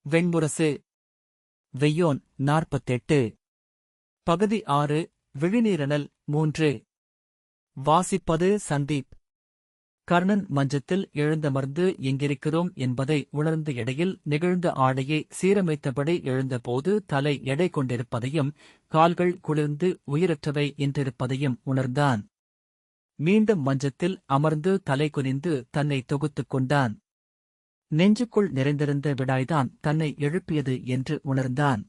வெண்முரசு. வெய்யோன் 48. பகுதி 6. விழிநீரனல் 3. வாசிப்பது சந்தீப். கர்ணன் மஞ்சத்தில் எழுந்தமர்ந்து எங்கிருக்கிறோம் என்பதை உணர்ந்த இடையில் நெகிழ்ந்த ஆடையை சீரமைத்தபடி எழுந்தபோது தலை எடை கொண்டிருப்பதையும் கால்கள் குளிர்ந்து உயிரற்றவை என்றிருப்பதையும் உணர்ந்தான். மீண்டும் மஞ்சத்தில் அமர்ந்து தலை குனிந்து தன்னை தொகுத்துக் கொண்டான். நெஞ்சுக்குள் நிறைந்திருந்த விடாய்தான் தன்னை எழுப்பியது என்று உணர்ந்தான்.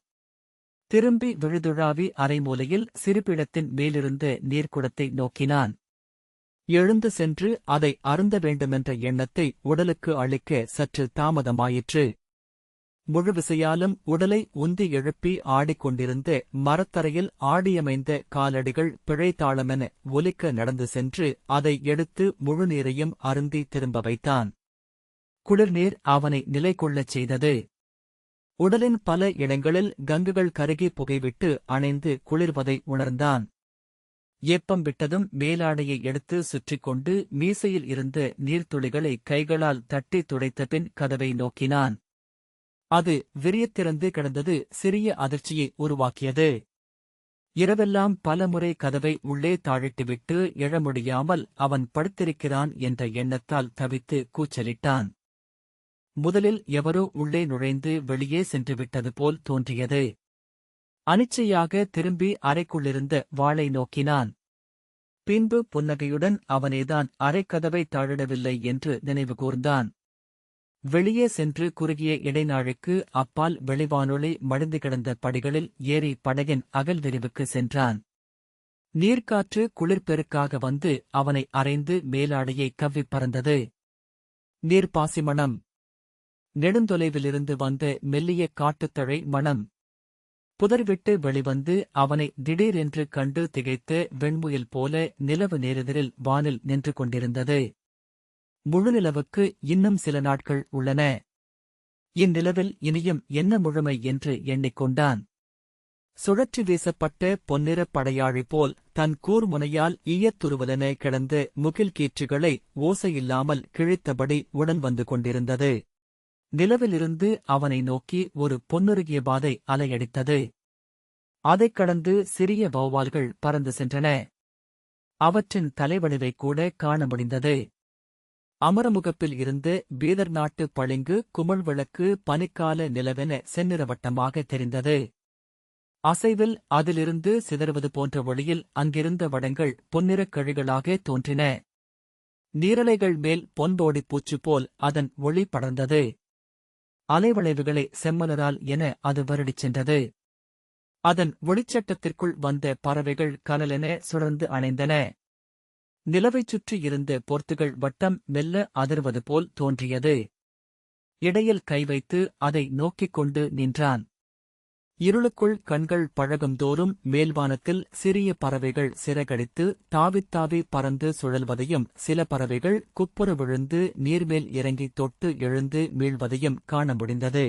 திரும்பி விழுதுழாவி அரைமூலையில் சிறுபிடத்தின் மேலிருந்த நீர்க்குடத்தை நோக்கினான். எழுந்து சென்று அதை அருந்த வேண்டுமென்ற எண்ணத்தை உடலுக்கு அளிக்க சற்று தாமதமாயிற்று. முழுவிசையாலும் உடலை உந்தி எழுப்பி ஆடிக்கொண்டிருந்த மரத்தரையில் ஆடியமைந்த காலடிகள் பிழைத்தாளமென ஒலிக்க நடந்து சென்று அதை எடுத்து முழுநீரையும் அருந்தி திரும்ப வைத்தான். குளிர்நீர் அவனை நிலை கொள்ளச் செய்தது. உடலின் பல இடங்களில் கங்குகள் கருகி புகைவிட்டு அணைந்து குளிர்வதை உணர்ந்தான். ஏப்பம் விட்டதும் மேலாடையை எடுத்து சுற்றிக் கொண்டு மீசையில் இருந்த நீர்த்துளிகளை கைகளால் தட்டி துடைத்தபின் கதவை நோக்கினான். அது விரியத்திறந்து கிடந்தது சிறிய அதிர்ச்சியை உருவாக்கியது. இரவெல்லாம் பலமுறை கதவை உள்ளே தாழிட்டுவிட்டு எழ முடியாமல் அவன் படுத்திருக்கிறான் என்ற எண்ணத்தால் தவித்து கூச்சலிட்டான். முதலில் எவரோ உள்ளே நுழைந்து வெளியே சென்றுவிட்டது போல் தோன்றியது. அனிச்சையாக திரும்பி அறைக்குள்ளிருந்த வாளை நோக்கினான். பின்பு புன்னகையுடன் அவனேதான் அறைக்கதவை தாழிடவில்லை என்று நினைவு கூர்ந்தான். வெளியே சென்று குறுகிய இடைநாழுக்கு அப்பால் வெளிவானொலி மடிந்து கிடந்த படிகளில் ஏறி படகின் அகல் விரிவுக்கு சென்றான். நீர்க்காற்று குளிர்பெருக்காக வந்து அவனை அறைந்து மேலாடையை கவ்விப் பறந்தது. நீர்ப்பாசி மணம். நெடுந்தொலைவிலிருந்து வந்த மெல்லிய காட்டுத்தழை மணம். புதர்விட்டு வெளிவந்து அவனை திடீரென்று கண்டு திகைத்த வெண்முயல் போல நிலவு நேரெதிரில் வானில் நின்று கொண்டிருந்தது. முழுநிலவுக்கு இன்னும் சில நாட்கள் உள்ளன. இந்நிலவில் இனியும் என்ன முழுமை என்று எண்ணிக்கொண்டான். சுழற்றி வீசப்பட்ட பொன்னிறப் படையாழி போல் தன் கூர்முனையால் ஈயத்துருவலென கிடந்த முகில் கீற்றுகளை ஓசையில்லாமல் கிழித்தபடி உடன் வந்து கொண்டிருந்தது. நிலவிலிருந்து அவனை நோக்கி ஒரு பொன்னுருகிய பாதை அலையடித்தது. அதைக் கடந்து சிறிய வௌவால்கள் பறந்து சென்றன. அவற்றின் தலைவடிவைக் கூட காண முடிந்தது. அமரமுகப்பில் இருந்து பீதர் நாட்டு பளிங்கு குமிழ் விளக்கு பனிக்கால நிலவென செந்நிறவட்டமாக தெரிந்தது. அசைவில் அதிலிருந்து சிதறுவது போன்ற ஒளியில் அங்கிருந்த வடங்கள் பொன்னிறக் கழிகளாக தோன்றின. நீரலைகள் மேல் பொன்போடிப் பூச்சு போல் அதன் ஒளி படர்ந்தது. அலைவளைவுகளை செம்மலரால் என அது வருடிச் சென்றது. அதன் ஒளிச்சட்டத்திற்குள் வந்த பறவைகள் கனலென சுழர்ந்து அணைந்தன. நிலவைச் சுற்றி இருந்த பொர்த்துகள் வட்டம் மெல்ல அதிர்வது போல் தோன்றியது. இடையில் கை வைத்து அதை நோக்கிக் கொண்டு நின்றான். இருளுக்குள் கண்கள் பழகும்தோறும் மேல்வானத்தில் சிறிய பறவைகள் சிறகடித்து தாவித்தாவி பறந்து சுழல்வதையும் சில பறவைகள் குப்புற விழுந்து நீர்மேல் இறங்கி தொட்டு எழுந்து மீள்வதையும் காண முடிந்தது.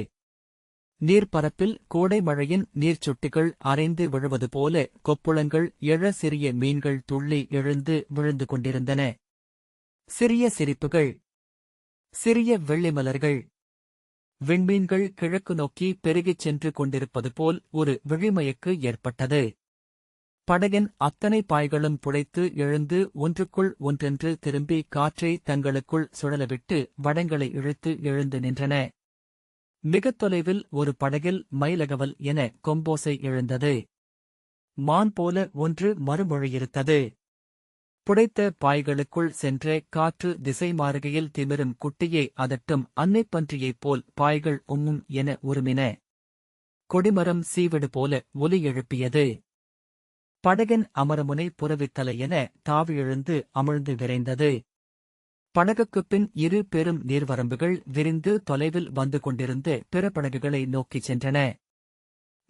நீர்ப்பரப்பில் கோடை மழையின் நீர்ச்சுட்டிகள் அரைந்து விழுவது போல கொப்புளங்கள் எழ சிறிய மீன்கள் துள்ளி எழுந்து விழுந்து கொண்டிருந்தன. சிறிய சிரிப்புகள். சிறிய வெள்ளிமலர்கள். விண்மீன்கள் கிழக்கு நோக்கி பெருகிச் சென்று கொண்டிருப்பது போல் ஒரு விழிமயக்கு ஏற்பட்டது. படகின் அத்தனை பாய்களும் புடைத்து எழுந்து ஒன்றுக்குள் ஒன்றென்று திரும்பி காற்றை தங்களுக்குள் சுழலவிட்டு வடங்களை இழுத்து எழுந்து நின்றன. மிகத் தொலைவில் ஒரு படகில் மயிலகவல் என கொம்போசை எழுந்தது. மான் போல ஒன்று மறுமொழியிருத்தது. புடைத்த பாய்களுக்குள் சென்ற காற்று திசை மாறுகையில் திமிரும் குட்டியை அதட்டும் அன்னைப்பன்றியைப் போல் பாய்கள் உம்மும் என உருமின. கொடிமரம் சீவிடு போல ஒலி எழுப்பியது. படகின் அமரமுனை புறவித்தலை என தாவி எழுந்து அமிழ்ந்து விரைந்தது. படகுக்குப் பின் இரு பெரும் நீர்வரம்புகள் விரிந்து தொலைவில் வந்து கொண்டிருந்த பிற படகுகளை நோக்கிச் சென்றன.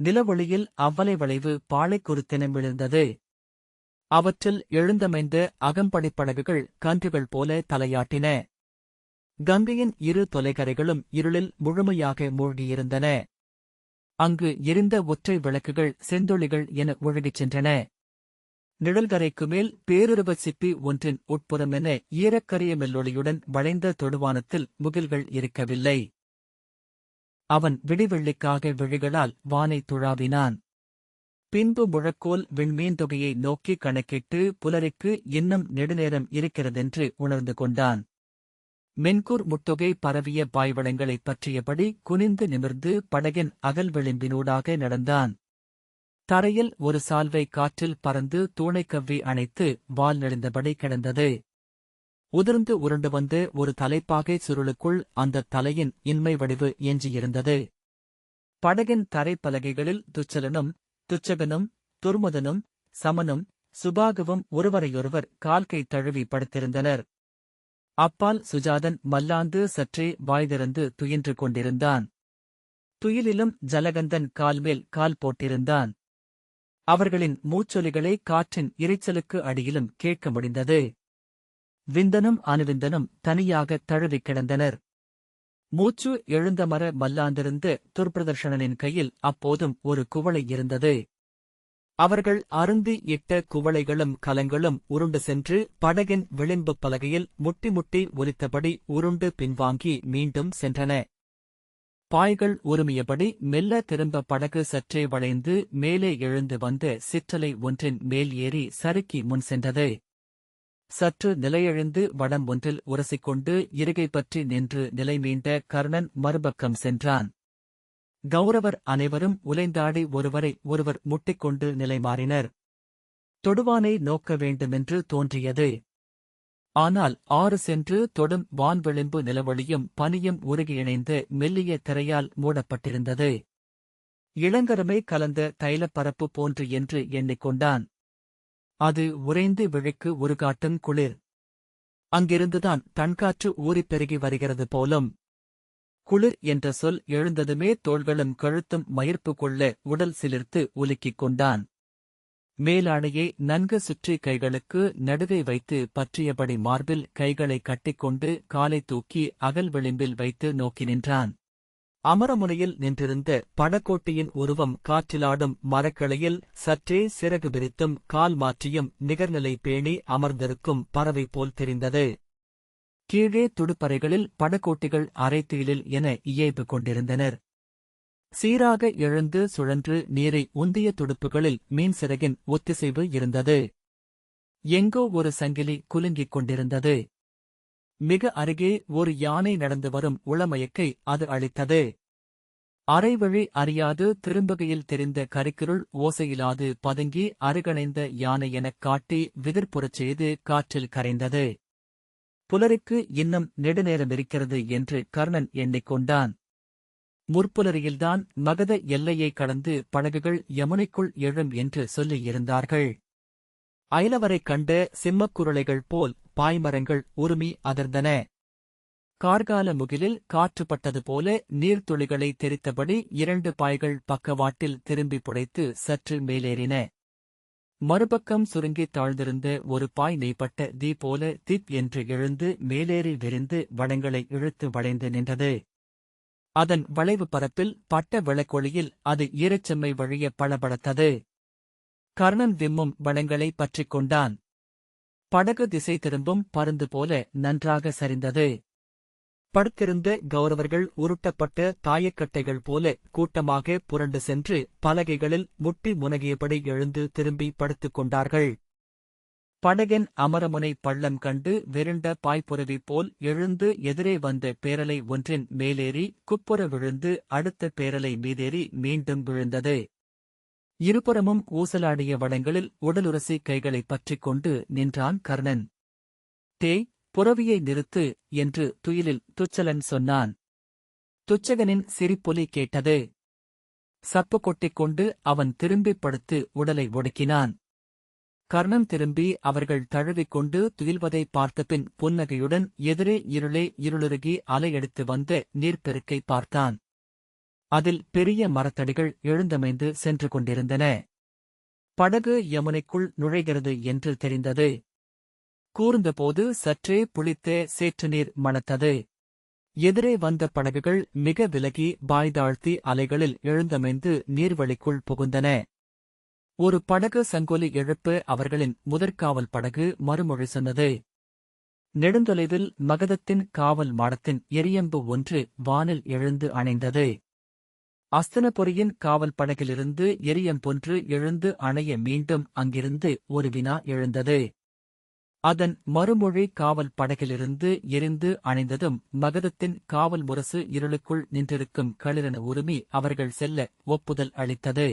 நிலவொளியில் அவ்வலை வளைவு பாளைக்குறுத்தென விழுந்தது. அவற்றில் எழுந்தமைந்த அகம்படிப்படகுகள் கன்றுகள் போல தலையாட்டின. கங்கையின் இரு தொலைகரைகளும் இருளில் முழுமையாக மூழ்கியிருந்தன. அங்கு எரிந்த ஒற்றை விளக்குகள் செந்தொளிகள் என ஒழுகிச் சென்றன. நிழல்கரைக்கு மேல் பேருருவச் சிப்பி ஒன்றின் உட்புறமென ஈரக்கரிய மெல்லொளியுடன் வளைந்த தொடுவானத்தில் முகில்கள் இருக்கவில்லை. அவன் விடிவெள்ளிக்காக விழிகளால் வானை துழாவினான். பின்பு முழக்கோல் விண்மீன் தொகையை நோக்கி கணக்கிட்டு புலரிக்கு இன்னும் நெடுநேரம் இருக்கிறதென்று உணர்ந்து கொண்டான். மென்கூர் முட்டொகை பரவிய பாய்வளங்களைப் பற்றியபடி குனிந்து நிமிர்ந்து படகின் அகல் விளிம்பினூடாக நடந்தான். தரையில் ஒரு சால்வை காற்றில் பறந்து தூணைக் கவ்வி அணைத்து வால் நெளிந்தபடி கிடந்தது. உதிர்ந்து உருண்டு வந்து ஒரு தலைப்பாகை சுருளுக்குள் அந்தத் தலையின் இன்மை வடிவு எஞ்சியிருந்தது. படகின் தரைப்பலகைகளில் துச்சலனும் துச்சகனும் துர்முதனும் சமனும் சுபாகுவும் ஒருவரையொருவர் கால்கை தழுவி படுத்திருந்தனர். அப்பால் சுஜாதன் மல்லாந்து சற்றே வாய்திறந்து துயின்று கொண்டிருந்தான். துயிலிலும் ஜலகந்தன் கால்மேல் கால் போட்டிருந்தான். அவர்களின் மூச்சொலிகளை காற்றின் இரைச்சலுக்கு அடியிலும் கேட்க முடிந்தது. விந்தனும் அனுவிந்தனும் தனியாக தழுவிக் கிடந்தனர். மூச்சு எழுந்தமர மல்லாந்திருந்த துர்பிரதர்ஷனனின் கையில் அப்போதும் ஒரு குவளை இருந்தது. அவர்கள் அருந்தி இட்ட குவளைகளும் கலங்களும் உருண்டு சென்று படகின் விளிம்புப் பலகையில் முட்டி முட்டி ஒலித்தபடி உருண்டு பின்வாங்கி மீண்டும் சென்றன. பாய்கள் உருமியபடி மெல்ல திரும்ப படகு சற்றே வளைந்து மேலே எழுந்து வந்த சிற்றலை ஒன்றின் மேல் ஏறி சறுக்கி முன் சென்றது. சற்று நிலையெழுந்து வடம் ஒன்றில் உரசிக்கொண்டு இருகை பற்றி நின்று நிலைமீண்ட கர்ணன் மறுபக்கம் சென்றான். கௌரவர் அனைவரும் உலைந்தாடி ஒருவரை ஒருவர் முட்டிக்கொண்டு நிலைமாறினர். தொடுவானை நோக்க வேண்டுமென்று தோன்றியது. ஆனால் ஆறு சென்று தொடும் வான்விளிம்பு நிலவொளியும் பனியும் உருகி இணைந்த மெல்லிய திரையால் மூடப்பட்டிருந்தது. இளங்கருமை கலந்த தைலப்பரப்பு போன்று என்று எண்ணிக்கொண்டான். அது உறைந்து விழிக்கு உருகாட்டும் குளிர். அங்கிருந்துதான் தன்காற்று ஊறிப் பெருகி வருகிறது போலும். குளிர் என்ற சொல் எழுந்ததுமே தோள்களும் கழுத்தும் மயிர்ப்பு கொள்ள உடல் சிலிர்த்து உலுக்கிக் கொண்டான். மேலாடையை நன்கு சுற்றி கைகளுக்கு நடுவே வைத்து பற்றியபடி மார்பில் கைகளை கட்டிக்கொண்டு காலை தூக்கி அகல் விளிம்பில் வைத்து நோக்கி நின்றான். அமரமுனையில் நின்றிருந்த படகோட்டியின் உருவம் காற்றிலாடும் மரக்கிளையில் சற்றே சிறகு விரித்தும் கால் மாற்றியும் நிகர்நிலை பேணி அமர்ந்திருக்கும் பறவை போல் தெரிந்தது. கீழே துடுப்பறைகளில் படகோட்டிகள் அரைத்தீலில் என இயைபு கொண்டிருந்தனர். சீராக எழுந்து சுழன்று நீரை உந்திய துடுப்புகளில் மீன் சிறகின் ஒத்திசைவு இருந்தது. எங்கோ ஒரு சங்கிலி குலுங்கிக் கொண்டிருந்தது. மிக அருகே ஒரு யானை நடந்து வரும் உளமயக்கை அது அளித்தது. அரைவழி அறியாது திரும்புகையில் தெரிந்த கரிக்கிருள் ஓசையிலாது பதுங்கி அருகணைந்த யானை எனக் காட்டி விதிர்ப்புறச் செய்து காற்றில் கரைந்தது. புலரிக்கு இன்னும் நெடுநேரமிருக்கிறது என்று கர்ணன் எண்ணிக்கொண்டான். முற்புலரியில்தான் மகத எல்லையை கடந்து படகுகள் யமுனைக்குள் எழும் என்று சொல்லியிருந்தார்கள். அயலவரைக் கண்ட சிம்மக்குரளைகள் போல் பாய்மரங்கள் உருமி அதிர்ந்தன. கார்கால முகிலில் காற்றுப்பட்டது போல நீர்த்துளிகளை தெரித்தபடி 2 பாய்கள் பக்கவாட்டில் திரும்பி புடைத்து சற்று மேலேறின. மறுபக்கம் சுருங்கித் தாழ்ந்திருந்த ஒரு பாய் நெய்ப்பட்ட தீ போல திப் என்று எழுந்து மேலேறி விரிந்து வடங்களை இழுத்து வளைந்து நின்றது. அதன் வளைவு பரப்பில் பட்ட விளக்கொளியில் அது ஈரச்செம்மை வழிய பளபளத்தது. கர்ணன் விம்மும் வளங்களை பற்றிக் கொண்டான். படகு திசை திரும்பும் பருந்து போல நன்றாக சரிந்தது. படுத்திருந்த கௌரவர்கள் உருட்டப்பட்ட தாயக்கட்டைகள் போல கூட்டமாக புரண்டு சென்று பலகைகளில் முட்டி முனகியபடி எழுந்து திரும்பி படுத்துக் கொண்டார்கள். படகின் அமரமுனை பள்ளம் கண்டு விருண்ட பாய்ப்புரவி போல் எழுந்து எதிரே வந்த பேரலை ஒன்றின் மேலேறி குப்புற விழுந்து அடுத்த பேரலை மீதேறி மீண்டும் விழுந்தது. இருபுறமும் ஊசலாடிய வடங்களில் உடலுரசி கைகளைப் பற்றிக் கொண்டு நின்றான் கர்ணன். "டேய், புரவியை நிறுத்து" என்று துயிலில் துச்சலன் சொன்னான். துச்சகனின் சிரிப்பொலி கேட்டது. சப்பு கொட்டிக் கொண்டு அவன் திரும்பிப் படுத்து உடலை ஒடுக்கினான். கர்ணன் திரும்பி அவர்கள் தழுவிக்கொண்டு துயில்வதைப் பார்த்தபின் புன்னகையுடன் எதிரே இருளுருகி அலையெடுத்து வந்த நீர்ப்பெருக்கை பார்த்தான். அதில் பெரிய மரத்தடிகள் எழுந்தமைந்து சென்று கொண்டிருந்தன. படகு யமுனைக்குள் நுழைகிறது என்று தெரிந்தது. கூர்ந்தபோது சற்றே புளித்த சேற்று நீர் மணத்தது. எதிரே வந்த படகுகள் மிக விலகி பாய்தாழ்த்தி அலைகளில் எழுந்தமைந்து நீர்வழிக்குள் புகுந்தன. ஒரு படகு சங்கொலி எழுப்ப அவர்களின் முதற்காவல் படகு மறுமொழி சொன்னது. நெடுந்தொலைவில் மகதத்தின் காவல் மாடத்தின் எரியம்பு ஒன்று வானில் எழுந்து அணைந்தது. அஸ்தினபுரியின் காவல் படகிலிருந்து எரியம்பொன்று எழுந்து அணைய மீண்டும் அங்கிருந்து ஒரு வினா எழுந்தது. அதன் மறுமொழி காவல் படகிலிருந்து எரிந்து அணைந்ததும் மகதத்தின் காவல் முரசு இருளுக்குள் நின்றிருக்கும் களிரென உருமி அவர்கள் செல்ல ஒப்புதல் அளித்தது.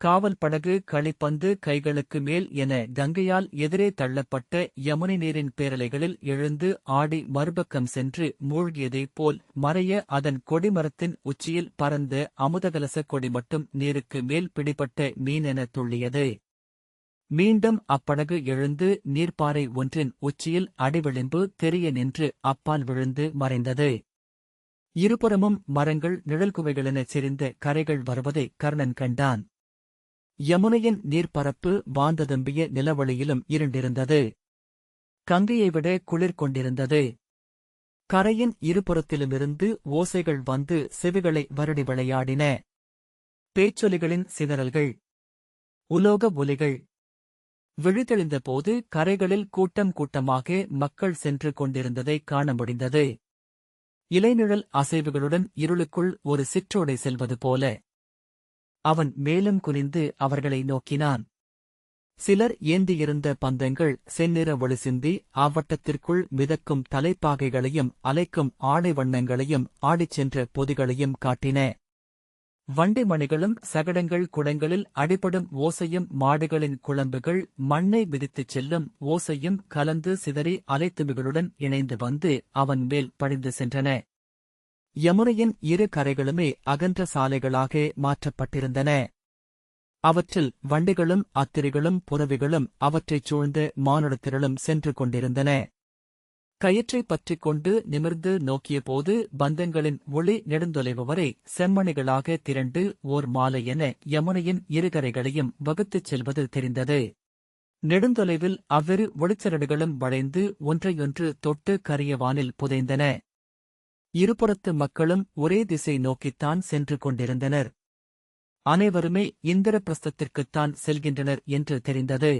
காவல் படகு களிப்பந்து கைகளுக்கு மேல் என கங்கையால் எதிரே தள்ளப்பட்ட யமுனை நீரின் பேரலைகளில் எழுந்து ஆடி மறுபக்கம் சென்று மூழ்கியதைப் போல் மறைய அதன் கொடிமரத்தின் உச்சியில் பறந்த அமுதகலச கொடி மட்டும் நீருக்கு மேல் பிடிபட்ட மீனென துள்ளியது. மீண்டும் அப்படகு எழுந்து நீர்ப்பாறை ஒன்றின் உச்சியில் அடிவிளிம்பு தெரிய நின்று அப்பால் விழுந்து மறைந்தது. இருபுறமும் மரங்கள் நிழல்குவைகளெனச் செறிந்த கரைகள் வருவதை கர்ணன் கண்டான். யமுனையின் நீர்ப்பரப்பு வாந்ததம்பிய நிலவொளியிலும் இருண்டிருந்தது. கங்கையை விட குளிர் கொண்டிருந்தது. கரையின் இருபுறத்திலுமிருந்து ஓசைகள் வந்து செவிகளை வருடி விளையாடின. பேச்சொலிகளின் சிதறல்கள், உலோக ஒலிகள். விழித்தெழுந்த போது கரைகளில் கூட்டம் கூட்டமாக மக்கள் சென்று கொண்டிருந்ததை காண முடிந்தது. இலைநிழல் அசைவுகளுடன் இருளுக்குள் ஒரு சிற்றோடை செல்வது போல. அவன் மேலும் குனிந்து அவர்களை நோக்கினான். சிலர் ஏந்தியிருந்த பந்தங்கள் செந்நிற ஒளி சிந்தி அவ்வட்டத்திற்குள் மிதக்கும் தலைப்பாகைகளையும் அலைக்கும் ஆடை வண்ணங்களையும் ஆடிச் சென்ற பொதிகளையும் காட்டின. வண்டி மணிகளும் சகடங்கள் குடங்களில் அடிபடும் ஓசையும் மாடுகளின் குளம்புகள் மண்ணை மிதித்துச் செல்லும் ஓசையும் கலந்து சிதறி அலைத்துமிகளுடன் இணைந்து வந்து அவன் மேல் பழிந்து சென்றன. யமுனையின் இரு கரைகளுமே அகன்ற சாலைகளாக மாற்றப்பட்டிருந்தன. அவற்றில் வண்டிகளும் அத்திரிகளும் புறவிகளும் அவற்றைச் சூழ்ந்த மானுடத்திரளும் சென்று கொண்டிருந்தன. கயிற்றைப் பற்றிக் கொண்டு நிமிர்ந்து நோக்கியபோது பந்தங்களின் ஒளி நெடுந்தொலைவு வரை செம்மணிகளாக திரண்டு ஓர் மாலை என யமுனையின் இருகரைகளையும் வகுத்துச் செல்வது தெரிந்தது. நெடுந்தொலைவில் அவ்விரு ஒளிச்சரடுகளும் வளைந்து ஒன்றையொன்று தொட்டு கரிய வானில் புதைந்தன. இருபுறத்து மக்களும் ஒரே திசை நோக்கித்தான் சென்று கொண்டிருந்தனர். அனைவருமே இந்திரபிரஸ்தத்திற்குத்தான் செல்கின்றனர் என்று தெரிந்தது.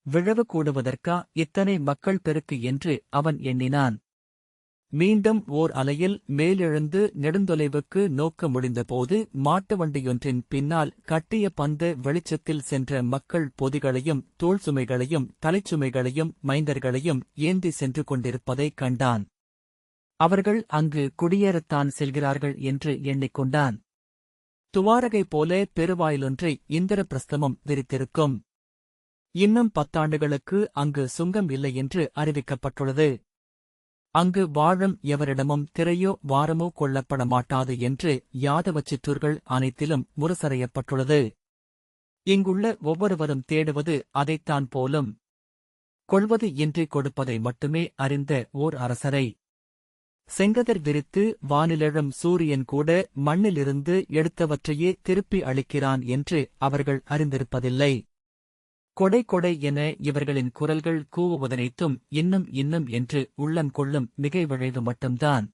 விழவு கூடுவதற்கா இத்தனை மக்கள் பெருக்கு என்று அவன் எண்ணினான். மீண்டும் ஓர் அலையில் மேலெழுந்து நெடுந்தொலைவுக்கு நோக்க முடிந்தபோது மாட்டு வண்டியொன்றின் பின்னால் கட்டிய பந்த வெளிச்சத்தில் சென்ற மக்கள் பொதிகளையும் தோள் சுமைகளையும் தலைச்சுமைகளையும் மைந்தர்களையும் ஏந்தி சென்று கொண்டிருப்பதைக் கண்டான். அவர்கள் அங்கு குடியேறத்தான் செல்கிறார்கள் என்று எண்ணிக்கொண்டான். துவாரகை போல பெருவாயிலொன்றை இந்திரபிரஸ்தமும் விரித்திருக்கும். இன்னும் 10 ஆண்டுகளுக்கு அங்கு சுங்கம் இல்லை என்று அறிவிக்கப்பட்டுள்ளது. அங்கு வாழும் எவரிடமும் திரையோ வாரமோ கொள்ளப்பட மாட்டாது என்று யாதவ சிற்றூர்கள் அனைத்திலும் முரசறையப்பட்டுள்ளது. இங்குள்ள ஒவ்வொருவரும் தேடுவது அதைத்தான் போலும். கொள்வது இன்றி கொடுப்பதை மட்டுமே அறிந்த ஓர் அரசரை. செங்கதிர் விரித்து வானிலெழும் சூரியன் கூட மண்ணிலிருந்து எடுத்தவற்றையே திருப்பி அளிக்கிறான் என்று அவர்கள் அறிந்திருப்பதில்லை. கொடை கொடை என இவர்களின் குரல்கள் கூவுவதனைத்தும் இன்னும் இன்னும் என்று உள்ளம் கொள்ளும் மிகை விளைவு மட்டும்தான்.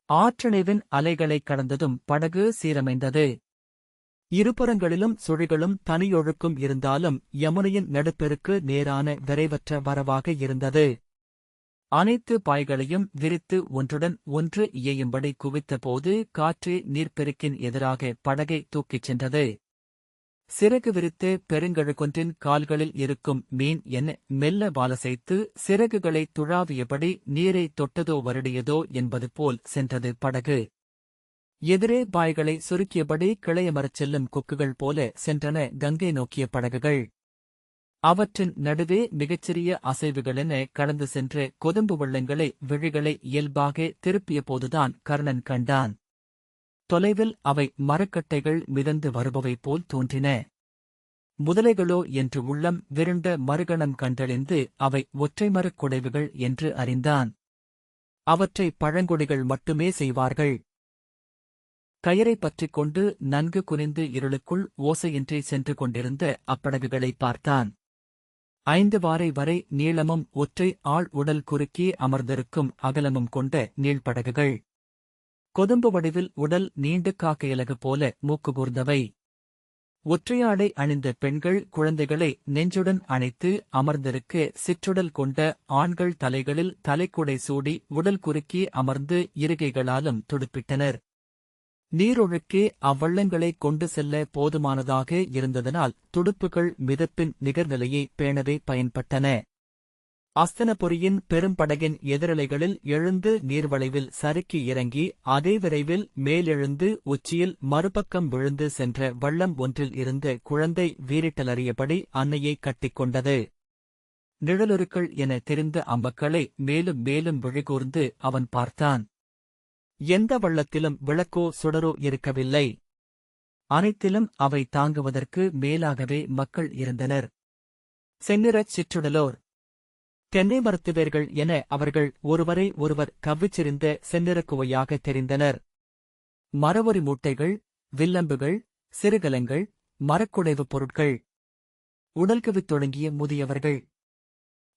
ஆற்றணைவின் அலைகளைக் கடந்ததும் படகு சீரமைந்தது. இருபுறங்களிலும் சுழிகளும் தனியொழுக்கும் இருந்தாலும் யமுனையின் நடுப்பெருக்கு நேரான விரைவற்ற வரவாக இருந்தது. அனைத்து பாய்களையும் விரித்து ஒன்றுடன் ஒன்று இயையும்படி குவித்தபோது காற்று நீர்ப்பெருக்கின் எதிராக படகை தூக்கிச் சென்றது. சிறகு விரித்து பெருங்கழுகொன்றின் கால்களில் இருக்கும் மீன் என மெல்ல வாலசைத்து சிறகுகளை துழாவியபடி நீரை தொட்டதோ வருடியதோ என்பது போல் சென்றது படகு. எதிரே பாய்களை சுருக்கியபடி கிளையமரச் செல்லும் கொக்குகள் போல சென்றன கங்கை நோக்கிய படகுகள். அவற்றின் நடுவே மிகச்சிறிய அசைவுகளென கடந்து சென்ற கொதும்பு வெள்ளங்களை விழிகளை இயல்பாக திருப்பிய போதுதான் கர்ணன் கண்டான். தொலைவில் அவை மரக்கட்டைகள் மிதந்து வருபவை போல் தோன்றின. முதலைகளோ என்று உள்ளம் விருண்ட மறுகணம் கண்டறிந்து அவை ஒற்றைமரக் குடைவுகள் என்று அறிந்தான். அவற்றை பழங்குடிகள் மட்டுமே செய்வார்கள். கயிறை பற்றிக் கொண்டு நன்கு குனிந்து இருளுக்குள் ஓசையின்றி சென்று கொண்டிருந்த அப்படகுகளை பார்த்தான். 5 வாரை வரை நீளமும் ஒற்றை ஆள் உடல் குறுக்கி அமர்ந்திருக்கும் அகலமும் கொண்ட நீள்படகுகள். கொதும்பு வடிவில் உடல் நீண்டு காக்கையலகு போல மூக்கு கூர்ந்தவை. ஒற்றையாடை அணிந்த பெண்கள் குழந்தைகளை நெஞ்சுடன் அணைத்து அமர்ந்திருக்க சிற்றுடல் கொண்ட ஆண்கள் தலைகளில் தலைக்குடை சூடி உடல் குறுக்கி அமர்ந்து இருகைகளாலும் துடுப்பிட்டனர். நீரொழுக்கே அவ்வள்ளங்களை கொண்டு செல்ல போதுமானதாக இருந்ததனால் துடுப்புகள் மிதப்பின் நிகர்நிலையை பேணவே பயன்பட்டன. அஸ்தனபுரியின் பெரும்படகின் எதிரலைகளில் எழுந்து நீர்வளைவில் சறுக்கி இறங்கி அதே விரைவில் மேலெழுந்து உச்சியில் மறுபக்கம் விழுந்து சென்ற வள்ளம் ஒன்றில் இருந்த குழந்தை வீரிட்டலறியபடி அன்னையை கட்டிக்கொண்டது. நிழலுருக்கள் என தெரிந்த அம்மக்களை மேலும் மேலும் விழிகூர்ந்து அவன் பார்த்தான். எந்த வள்ளத்திலும் விளக்கோ சுடரோ இருக்கவில்லை. அனைத்திலும் அவை தாங்குவதற்கு மேலாகவே மக்கள் இருந்தனர். செந்நிறச் சிற்றுடலோர், தென்னை மரத்துவேர்கள் என அவர்கள் ஒருவரை ஒருவர் கவ்விச்சிருந்த செந்நிறக்குவையாக தெரிந்தனர். மரவொரி மூட்டைகள், வில்லம்புகள், சிறுகலங்கள், மரக்குடைவுப் பொருட்கள். உடல்கவித் தொடங்கிய முதியவர்கள்.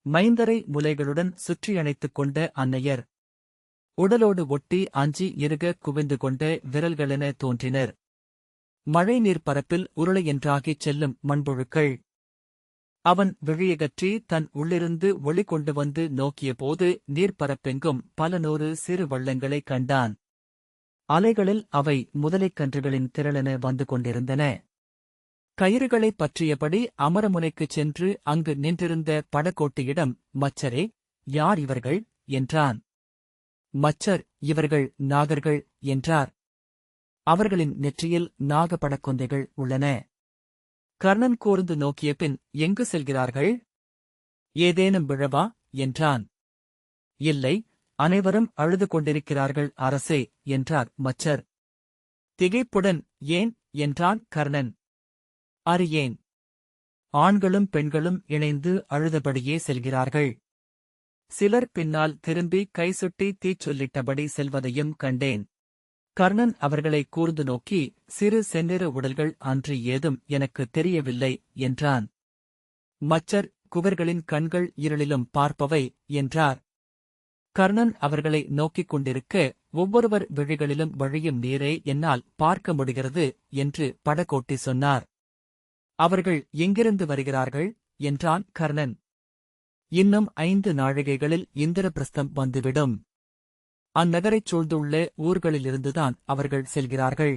மைந்தரை முலைகளுடன் சுற்றியணைத்துக் கொண்ட அன்னையர். உடலோடு ஒட்டி அஞ்சி இறுக குவிந்து கொண்ட விரல்களென தோன்றினர். மழைநீர் பரப்பில் உருளையென்றாகிச் செல்லும் மண்புழுக்கள். அவன் விழியகற்றி தன் உள்ளிருந்து ஒளி கொண்டு வந்து நோக்கியபோது நீர்ப்பரப்பெங்கும் பல நூறு சிறு வள்ளங்களைக் கண்டான். அலைகளில் அவை முதலைக் கன்றுகளின் திரளென வந்து கொண்டிருந்தன. கயிறுகளைப் பற்றியபடி அமரமுனைக்குச் சென்று அங்கு நின்றிருந்த படகோட்டியிடம், மச்சரே, யார் இவர்கள் என்றான். மச்சர், இவர்கள் நாகர்கள் என்றார். அவர்களின் நெற்றியில் நாகப்படக்கொந்தைகள் உள்ளன. கர்ணன் கூர்ந்து நோக்கிய பின், எங்கு செல்கிறார்கள்? ஏதேனும் விழவா என்றான். இல்லை, அனைவரும் அழுது கொண்டிருக்கிறார்கள் அரசே என்றார் மச்சர். திகைப்புடன், ஏன் என்றான் கர்ணன். அறியேன். ஆண்களும் பெண்களும் இணைந்து அழுதபடியே செல்கிறார்கள். சிலர் பின்னால் திரும்பி கைசுட்டி தீச்சொல்லிட்டபடி செல்வதையும் கண்டேன். கர்ணன் அவர்களை கூர்ந்து நோக்கி, சிறு செந்நிற உடல்கள் அன்று ஏதும் எனக்கு தெரியவில்லை என்றான். மச்சர், குகர்களின் கண்கள் இருளிலும் பார்ப்பவை என்றார். கர்ணன் அவர்களை நோக்கிக் கொண்டிருக்க, ஒவ்வொருவர் விழிகளிலும் வழியும் நீரை என்னால் பார்க்க முடிகிறது என்று படகோட்டி சொன்னார். அவர்கள் எங்கிருந்து வருகிறார்கள் என்றான் கர்ணன். இன்னும் 5 நாழிகைகளில் இந்திரபிரஸ்தம் வந்துவிடும். அந்நகரைச் சூழ்ந்துள்ள ஊர்களிலிருந்துதான் அவர்கள் செல்கிறார்கள்.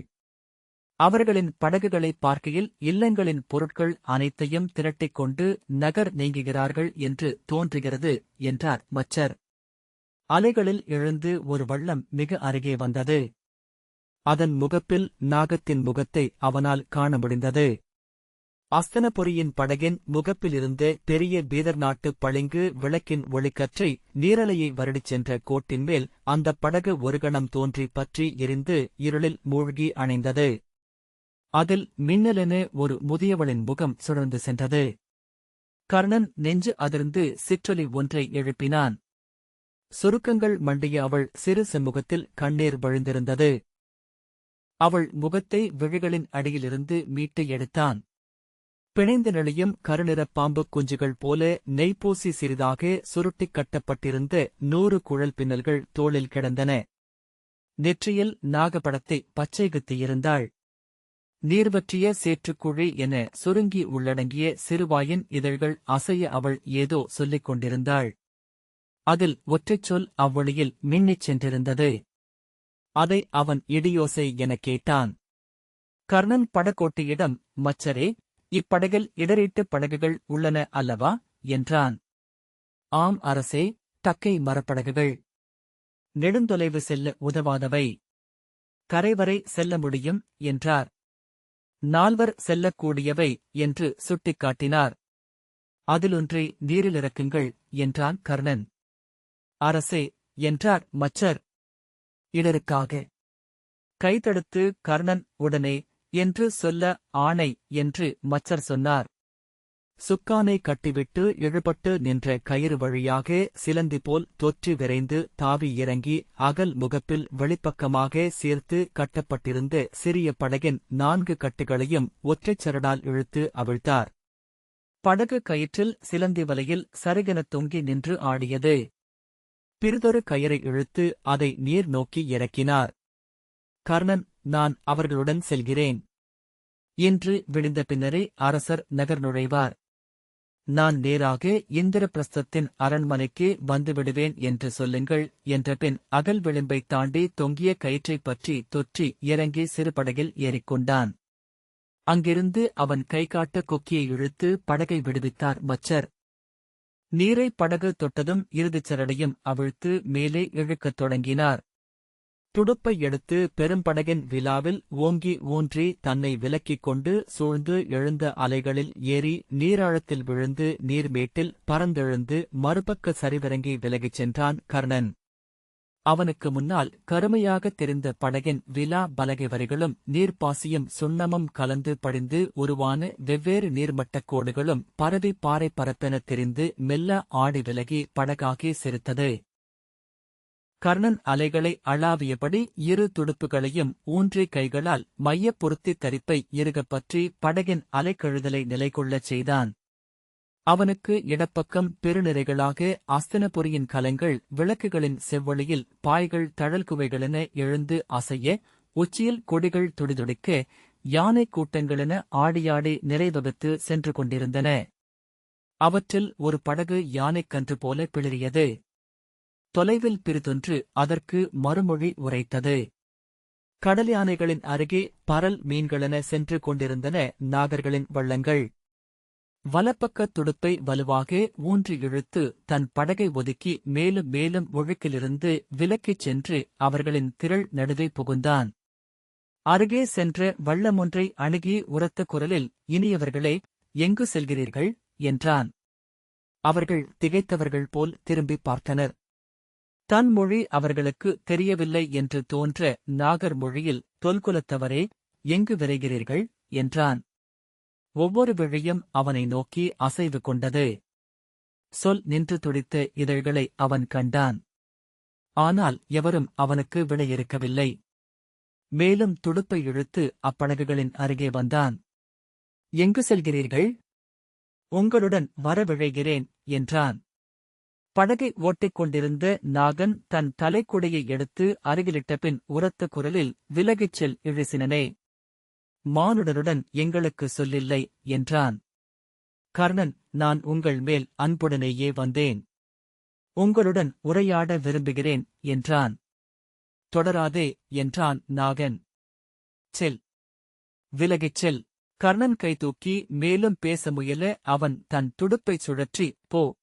அவர்களின் படகுகளைப் பார்க்கையில் இல்லங்களின் பொருட்கள் அனைத்தையும் திரட்டிக் கொண்டு நகர் நீங்குகிறார்கள் என்று தோன்றுகிறது என்றார் மச்சர். அலைகளில் எழுந்து ஒரு வள்ளம் மிக அருகே வந்தது. அதன் முகப்பில் நாகத்தின் முகத்தை அவனால் காண முடிந்தது. அஸ்தனபுரியின் படகின் முகப்பிலிருந்த பெரிய பீதர் நாட்டுப் பளிங்கு விளக்கின் ஒளிக்கற்றை நீரலையை வருடிச் சென்ற கோட்டின் மேல் அந்தப் படகு ஒரு கணம் தோன்றி பற்றி எரிந்து இருளில் மூழ்கி அணைந்தது. அதில் மின்னலென ஒரு முதியவளின் முகம் சுழன்று சென்றது. கர்ணன் நெஞ்சு அதிர்ந்து சிற்றொலி ஒன்றை எழுப்பினான். சுருக்கங்கள் மண்டிய அவள் சிறு செம்முகத்தில் கண்ணீர் வழிந்திருந்தது. அவள் முகத்தை விழிகளின் அடியிலிருந்து மீட்டு எடுத்தான். பிணைந்து நெளியும் கருநிறப் பாம்புக் குஞ்சுகள் போல நெய்பூசி சிறிதாக சுருட்டிக் கட்டப்பட்டிருந்த 100 குழல் பின்னல்கள் தோளில் கிடந்தன. நெற்றியில் நாகப்படத்தை பச்சை குத்தியிருந்தாள். நீர்வற்றிய சேற்றுக்குழி என சுருங்கி உள்ளடங்கிய சிறுவாயின் இதழ்கள் அசைய அவள் ஏதோ சொல்லிக் கொண்டிருந்தாள். அதில் ஒற்றைச் சொல் அவ்வழியில் மின்னிச் சென்றிருந்தது. அதை அவன் இடியோசை எனக் கேட்டான். கர்ணன் படகோட்டியிடம், மச்சரே, இப்படகில் இடரீட்டுப் படகுகள் உள்ளன அல்லவா என்றான். ஆம் அரசே, டக்கை மரப்படகுகள். நெடுந்தொலைவு செல்ல உதவாதவை. கரைவரை செல்ல முடியும் என்றார். 4 செல்லக்கூடியவை என்று சுட்டிக்காட்டினார். அதிலொன்றை நீரிலிறக்குங்கள் என்றான் கர்ணன். அரசே என்றார் மச்சர். இடருக்காக கைதடுத்து கர்ணன் உடனே என்று சொல்ல ஆணை என்று மச்சர் சொன்னார். சுக்கானை கட்டிவிட்டு இழுபட்டு நின்ற கயிறு வழியாக சிலந்தி போல் தொற்றி விரைந்து தாவி இறங்கி அகல் முகப்பில் வெளிப்பக்கமாக சேர்த்து கட்டப்பட்டிருந்த சிறிய படகின் 4 கட்டுகளையும் ஒற்றைச் சரடால் இழுத்து அவிழ்த்தார். படகு கயிற்றில் சிலந்தி வலையில் சருகெனத் தொங்கி நின்று ஆடியது. பிறிதொரு கயிறை இழுத்து அதை நீர் நோக்கி இறக்கினார். கர்ணன், நான் அவர்களுடன் செல்கிறேன். இன்று விடிந்த பின்னரே அரசர் நகர் நுழைவார். நான் நேராக இந்திரபிரஸ்தத்தின் அரண்மனைக்கு வந்துவிடுவேன் என்று சொல்லுங்கள் என்றபின் அகல் விளிம்பைத் தாண்டி தொங்கிய கயிற்றைப் பற்றி தொற்றி இறங்கி சிறுபடகில் ஏறிக்கொண்டான். அங்கிருந்து அவன் கைகாட்ட கொக்கியை இழுத்து படகை விடுவித்தார் மச்சர். நீரை படகு தொட்டதும் இறுதிச் சரடையும் அவிழ்த்து மேலே இழுக்கத் தொடங்கினார். துடுப்பை எடுத்து பெரும்படகின் விலாவில் ஓங்கி ஊன்றி தன்னை விலக்கிக் கொண்டு சூழ்ந்து எழுந்த அலைகளில் ஏறி நீராழத்தில் விழுந்து நீர்மேட்டில் பறந்தெழுந்து மறுபக்க சரிவிறங்கி விலகிச் சென்றான் கர்ணன். அவனுக்கு முன்னால் கருமையாகத் தெரிந்த படகின் விலா பலகை வரிகளும் நீர்ப்பாசியும் சுண்ணமும் கலந்து படிந்து உருவான வெவ்வேறு நீர்மட்டக் கோடுகளும் பரவி பாறை பரப்பெனத் தெரிந்து மெல்ல ஆடி விலகி படகாகி சிரித்தது. கர்ணன் அலைகளை அளாவியபடி இரு துடுப்புகளையும் ஊன்றி கைகளால் மையப் பொருத்தித் தரிப்பை இறுகப் பற்றி படகின் அலைக்கழுதலை நிலைகொள்ளச் செய்தான். அவனுக்கு இடப்பக்கம் பெருநிறைகளாக அஸ்தினபுரியின் கலங்கள் விளக்குகளின் செவ்வொளியில் பாய்கள் தழல்குவைகளென எழுந்து அசைய, உச்சியில் கொடிகள் துடிதுடிக்க, யானைக் கூட்டங்களென ஆடியாடி நிறைவகுத்து சென்று கொண்டிருந்தன. அவற்றில் ஒரு படகு யானைக்கன்று போல பிளிறியது. தொலைவில் பிறிதொன்று அதற்கு மறுமொழி உரைத்தது. கடல் யானைகளின் அருகே பரல் மீன்களென சென்று கொண்டிருந்தன நாகர்களின் வள்ளங்கள். வலப்பக்கத் துடுப்பை வலுவாக ஊன்றி இழுத்து தன் படகை ஒதுக்கி மேலும் மேலும் ஒழுக்கிலிருந்து விலக்கிச் சென்று அவர்களின் திரள் நடுவே புகுந்தான். அருகே சென்ற வள்ளமொன்றை அணுகி உரத்த குரலில், இனியவர்களே, எங்கு செல்கிறீர்கள் என்றான். அவர்கள் திகைத்தவர்கள் போல் திரும்பிப் பார்த்தனர். தன் மொழி அவர்களுக்கு தெரியவில்லை என்று தோன்ற நாகர் மொழியில், தொல்குலத்தவரே, எங்கு விரைகிறீர்கள் என்றான். ஒவ்வொரு விழியும் அவனை நோக்கி அசைவு கொண்டது. சொல் நின்று துடித்த இதழ்களை அவன் கண்டான். ஆனால் எவரும் அவனுக்கு விடையிறுக்கவில்லை. மேலும் துடுப்பை இழுத்து அப்படகுகளின் அருகே வந்தான். எங்கு செல்கிறீர்கள்? உங்களுடன் வரவிழைகிறேன் என்றான். படகை ஓட்டிக் கொண்டிருந்த நாகன் தன் தலைக்குடையை எடுத்து அருகிலிட்டபின் உரத்த குரலில், விலகிச் செல் இழிசினனே, மானுடருடன் எங்களுக்கு சொல்லில்லை என்றான். கர்ணன், நான் உங்கள் மேல் அன்புடனேயே வந்தேன். உங்களுடன் உரையாட விரும்புகிறேன் என்றான். தொடராதே என்றான் நாகன். செல், விலகிச் செல். கர்ணன் கை தூக்கி மேலும் பேச முயல அவன் தன் துடுப்பைச் சுழற்றி, போ